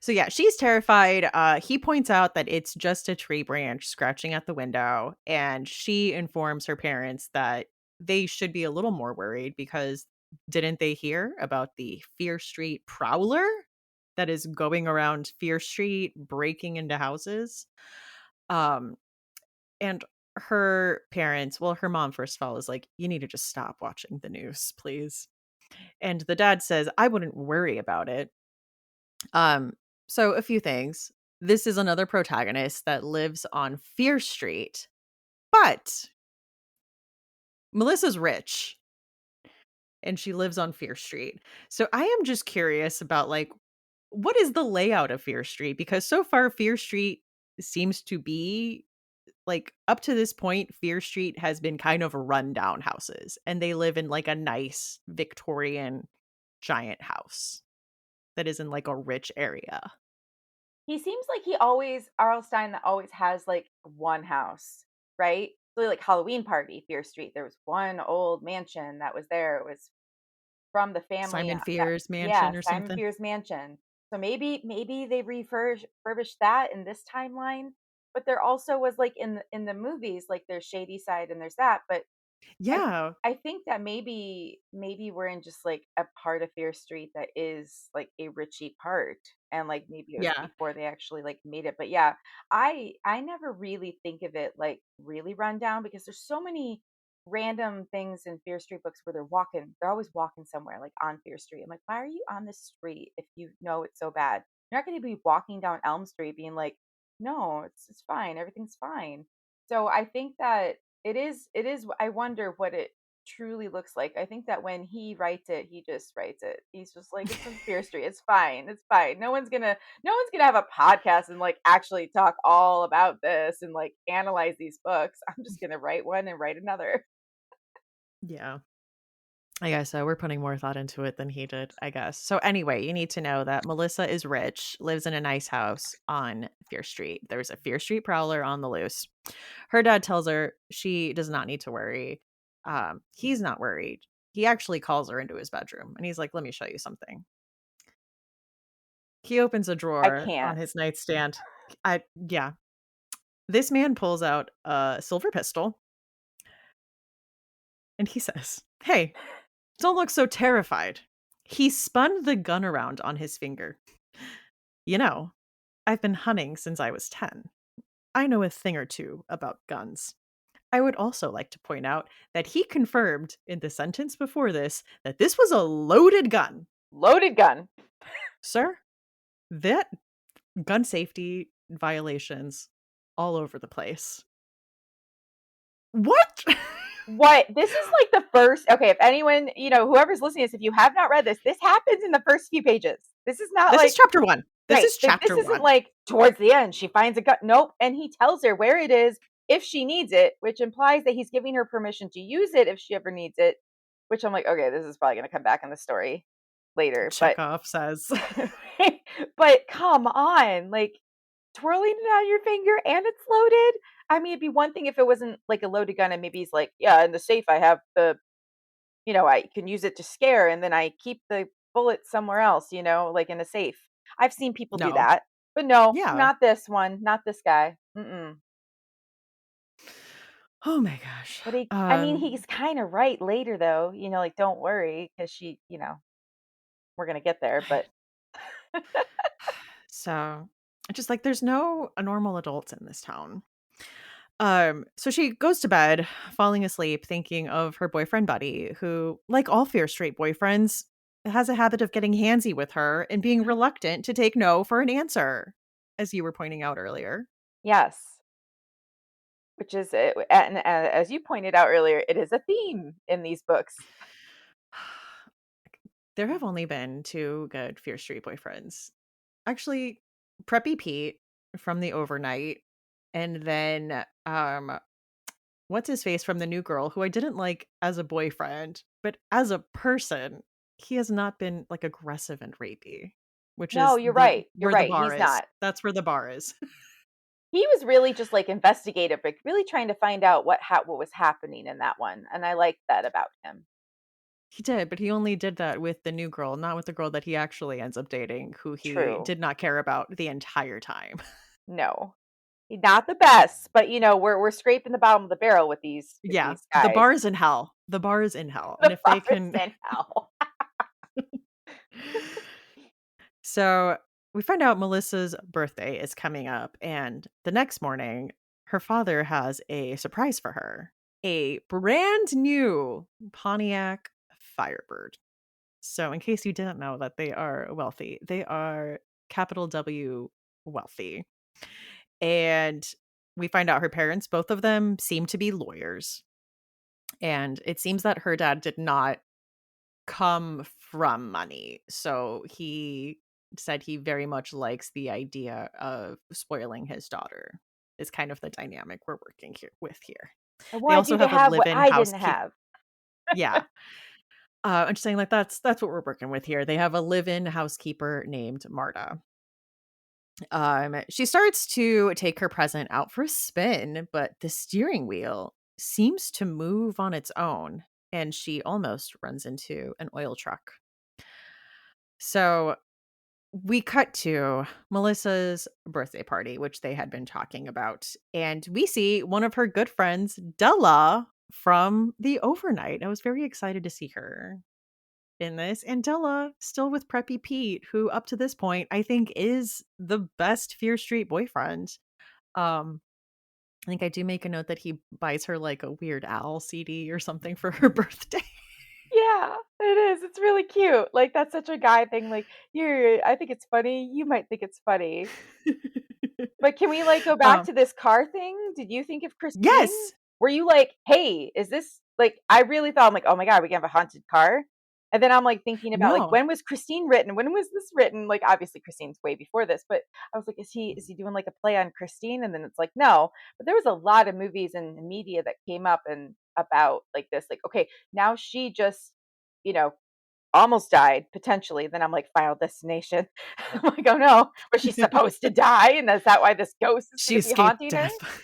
So yeah, she's terrified. He points out that it's just a tree branch scratching at the window, and she informs her parents that they should be a little more worried because didn't they hear about the Fear Street prowler that is going around Fear Street breaking into houses? Um and her parents, well, her mom first of all is like, you need to just stop watching the news, please. And the dad says, I wouldn't worry about it. Um, so a few things. This is another protagonist that lives on Fear Street, but Melissa's rich and she lives on Fear Street. So I am just curious about like what is the layout of Fear Street because so far Fear Street seems to be like up to this point Fear Street has been kind of rundown houses and they live in like a nice Victorian giant house that is in like a rich area. He seems like he always R.L. Stine that always has, like, one house, right? So, like, Halloween Party, Fear Street, there was one old mansion that was there, it was from the family, Simon that Fear's yeah, mansion or Simon something. Fear's mansion. So maybe they refurbished that in this timeline, but there also was, like, in the movies, like, there's Shady Side and there's that, but I Yeah. I think that maybe we're in just, like, a part of Fear Street that is, like, a Ritchie part, and, like, maybe it was Yeah. before they actually, like, made it, but yeah, I never really think of it, like, really run down because there's so many random things in Fear Street books where they're always walking somewhere, like, on Fear Street. I'm like, "Why are you on this street if you know it's so bad?" You're not gonna be walking down Elm Street being like, "No, it's fine, everything's fine." So, I think that it is I wonder what it truly looks like. I think that when he writes it, he just writes it. He's just like, "It's on Fear Street. It's fine. It's fine. No one's gonna have a podcast and, like, actually talk all about this and, like, analyze these books. I'm just gonna write one and write another." Yeah. I guess so. We're putting more thought into it than he did, I guess. So anyway, you need to know that Melissa is rich, lives in a nice house on Fear Street. There's a Fear Street prowler on the loose. Her dad tells her she does not need to worry. He's not worried. He actually calls her into his bedroom and he's like, "Let me show you something." He opens a I drawer on can't. his nightstand. I yeah. This man pulls out a silver pistol and he says, "Hey, don't look so terrified." He spun the gun around on his finger. "You know, I've been hunting since I was 10. I know a thing or two about guns." I would also like to point out that he confirmed in the sentence before this that this was a loaded gun. Loaded gun. Sir, that gun safety violations all over the place. What? What? This is like the first okay, if anyone, whoever's listening to this, if you have not read this, this happens in the first few pages. This is not This is like chapter 1. This right. is This chapter isn't 1. like towards the end, she finds a gun. Nope. And he tells her where it is if she needs it, which implies that he's giving her permission to use it if she ever needs it. Which I'm like, okay, this is probably going to come back in the story later. But, Chekhov says. but come on, like twirling it on your finger and it's loaded. I mean, it'd be one thing if it wasn't like a loaded gun and maybe he's like, yeah, in the safe, I have I can use it to scare and then I keep the bullet somewhere else, like in a safe. I've seen people do No. that, but no, Yeah. not this one, not this guy. Mm-mm. Oh my gosh. But I mean, he's kind of right later though, like don't worry because we're gonna get there. But So, just like there's no normal adults in this town. So she goes to bed, falling asleep, thinking of her boyfriend Buddy, who, like all Fear Street boyfriends, has a habit of getting handsy with her and being reluctant to take no for an answer, as you were pointing out earlier. yes, which is it, and as you pointed out earlier, it is a theme in these books. There have only been two good Fear Street boyfriends. Actually, Preppy Pete from the overnight, and then what's his face from the new girl, who I didn't like as a boyfriend, but as a person, he has not been like aggressive and rapey, which No, is you're the right. You're where the right. bar He's is. not. That's where the bar is. He was really just like investigative, like really trying to find out what was happening in that one, and I liked that about him. He did, but he only did that with the new girl, not with the girl that he actually ends up dating, who he True. did not care about the entire time. No. Not the best, but, we're scraping the bottom of the barrel with Yeah, these the guys. bar is in hell. The bar is in hell, and The if they bar is can in hell. So, we find out Melissa's birthday is coming up, and the next morning, her father has a surprise for her. A brand new Pontiac Firebird. So, in case you didn't know that they are wealthy, they are capital W wealthy. And we find out her parents, both of them seem to be lawyers. And it seems that her dad did not come from money. So he said he very much likes the idea of spoiling his daughter, is kind of the dynamic we're working here with here. I They want you also to have a have what live-in I didn't housekeeper. have. Yeah. I'm just saying like that's what we're working with here. They have a live-in housekeeper named Marta. She starts to take her present out for a spin, but the steering wheel seems to move on its own, and she almost runs into an oil truck. So we cut to Melissa's birthday party, which they had been talking about, and we see one of her good friends, Della, from the overnight. I was very excited to see her in this, and Della still with Preppy Pete, who up to this point I think is the best Fear Street boyfriend. Um, I think I do make a note that he buys her like a Weird Al CD or something for her birthday. Yeah, it is. It's really cute. Like, that's such a guy thing. Like, I think it's funny. You might think it's funny. But can we, like, go back um, to this car thing? Did you think of Christine? yes, Were you like, "Hey, is this" like, I really thought, I'm like, "Oh my god, we can have a haunted car?" And then I'm, like, thinking about, like, no, when was Christine written? When was this written? Like, obviously, Christine's way before this, but I was like, "Is he doing, like, a play on Christine?" And then it's like, "No." But there was a lot of movies and media that came up and about, like, this, like, okay, now she just, you know, almost died, potentially. Then I'm like, Final Destination. I'm like, "Oh, no. Was she supposed to die? And is that why this ghost is she gonna be escaped haunting her?" death.